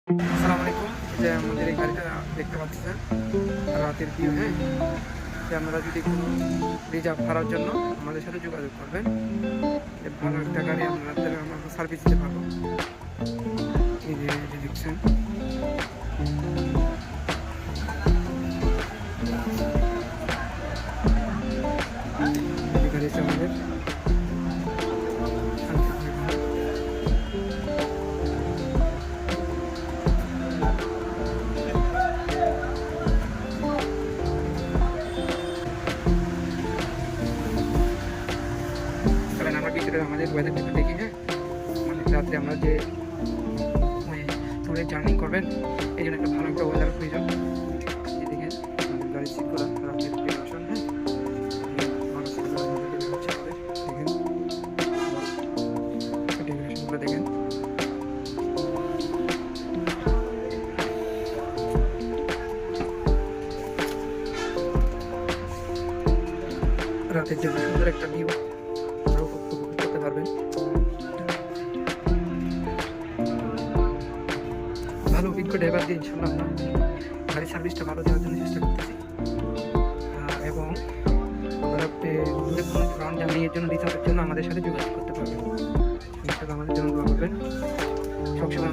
আসসালামু আলাইকুম। এই যে আমাদের এই গাড়িটা দেখতে পাচ্ছেন, রাতের ভিউ, হ্যাঁ? যে আপনারা যদি কোনো রিজার্ভ ভাড়ার জন্য আমাদের সাথে যোগাযোগ করবেন। ভালো একটা গাড়ি আমরা সার্ভিস দিতে পারবো। এই যে দেখছেন, এই গাড়ি হচ্ছে আমাদের। কারণ আমরা ভিতরে আমাদের ওয়েদারটা দেখি, হ্যাঁ? মানে রাত্রে আমরা যে ট্যুরে জার্নি করবেন, এই জন্য একটা ভালো একটা ওয়েদার প্রয়োজন। এদিকে আমাদের গাড়ি ঠিক করা রাতের প্রিপারেশন, হ্যাঁ? ডেকোরেশনগুলো দেখেন। রাতের জন্য সুন্দর একটা ভিউ আপনারা উপভোগ করতে পারবেন। ভালো অভিজ্ঞ ড্রাইভার দিয়ে ইনশাল্লাহ আমরা গাড়ির সার্ভিসটা ভালো দেওয়ার জন্য চেষ্টা করতেছি। এবং আপনারা দূরে কোনো লং জার্নির জন্য রিজার্ভের জন্য আমাদের সাথে যোগাযোগ করতে পারবেন। ইনশাল্লাহ আমাদের জন্য দোয়া করবেন। সবসময়